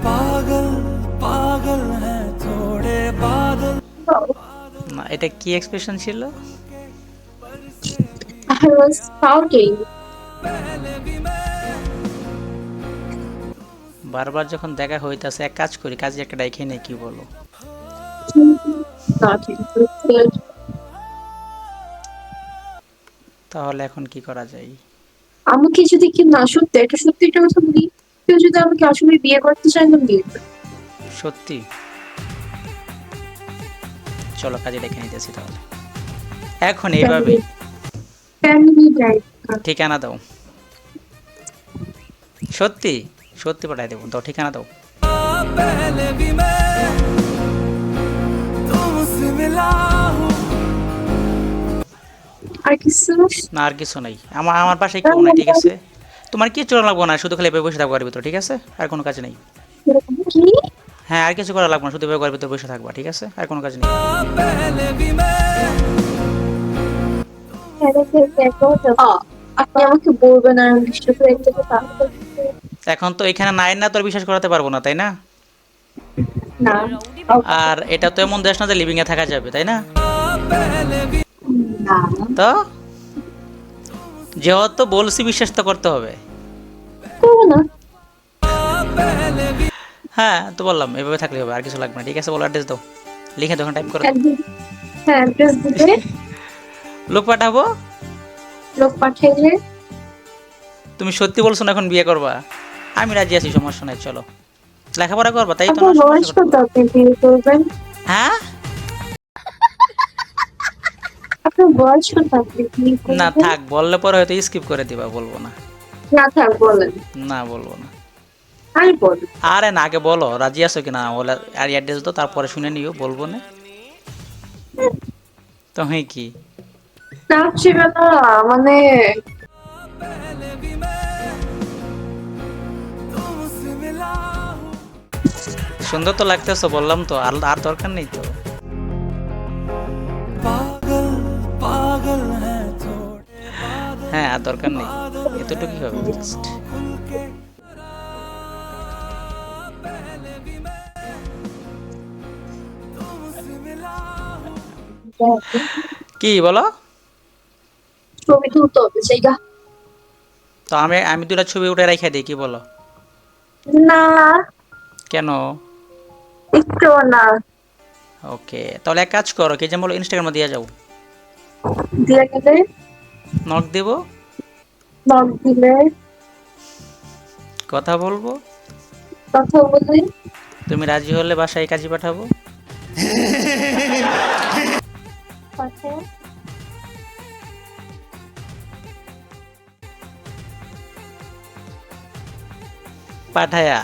पागल पागल है थोड़े बादल। না, এটা কি এক্সপ্রেশন ছিল? I was pouting. বারবার যখন দেখা হইতাছে, এক কাজ করি, কাজে একটা ডাইকে নেই, কি বলো? Nothing. It's good. তাহলে এখন কি করা যায়? আমাকে যদি কেউ না সত্যি একটা সত্যি একটা কথা বলি, কেউ যদি আমাকে আসলে বিয়ে করতে চায় না বিয়ে করবে। সত্যি? চলো কাজে ডেকে নিতেছি তাহলে, এখন এইভাবেই। Family life. ঠিকানা দাও। সত্যি সত্যি পাঠাই দেবো, দাও ঠিকানা দাও। पहले भी मैं तुमसे मिला हूँ। আর কিছু না আর কিছু নাই, আমার আমার বাসায় কেউ নাই, ঠিক আছে? তোমার কি চলা লাগবো না, শুধু খালি এভাবে বসে থাকবো ঘরের ভিতর, ঠিক আছে? আর কোনো কাজ নেই। কি? হ্যাঁ, আর কিছু করা লাগবে না, শুধু এভাবে ঘরের ভিতর বসে থাকবা, ঠিক আছে? আর কোনো কাজ নেই। पहले भी मैं আপনি আমাকে বলবেন আর আমি বিশ্বাস করে একটা কথা এখন তো এখানে নাই না, তোর বিশ্বাস করাতে পারবো না, তাই না? না আর এটা তো এমন দেশ না যে লিভিং এ থাকা যাবে, তাই না? पहले भी না তো যেহেতু বলছি, বিশ্বাস তো করতে হবে। করবো না। पहले भी হ্যাঁ, তো বললাম এভাবে থাকলে হবে, আর কিছু লাগবে না, ঠিক আছে? বলো অ্যাড্রেস দাও, লিখে তখন টাইপ করো। হ্যাঁ অ্যাড্রেস দিলে লোক পাঠাবো। লোক পাঠাইলে তুমি সত্যি বলছো না এখন বিয়ে করবা? আমি রাজি আছি, সমস্যা নাই, চলো। লেখাপড়া করবা, তাই তো না? আপনার বয়স সমস্যা কত করতে। আপনি বিয়ে করবেন? হ্যাঁ, আপনার বয়স কত আপনি বিয়ে না করবেন? থাক, বললে পরে হয়তো স্কিপ করে দিবা, বলবো না। না থাক বলেন। না বলবো না। আমি বলবো। আরে না, আগে বলো রাজি আছো কিনা, বলে আর অ্যাড্রেস দাও, তারপরে শুনে নিও, বলবো না। তুমি কি রাত্রিবেলা মানে पहले भी मैं तुमसे मिला हूँ। সুন্দর তো লাগতেছো, বললাম তো, আর আর দরকার নেই তো। पागल पागल है थोड़े बादल। হ্যাঁ, আর দরকার নেই, এতটুকুই হবে জাস্ট। खुल के पहले भी मैं तुमसे मिला हूँ। কি বলো? ছবি তুলতে হবে জায়গা। তো আমি আমি দুটা ছবি উঠে রেখে দিই, কি বলো? না কেন? একটু না ওকে, তাহলে এক কাজ করো, কি যে বলো, ইনস্টাগ্রামে দিয়ে যাও। দিয়ে গেলে নক দেবো, নক দিলে কথা বলবো, কথা বলে তুমি রাজি হলে বাসায় কাজে পাঠাবো। পাঠায় পাঠায়া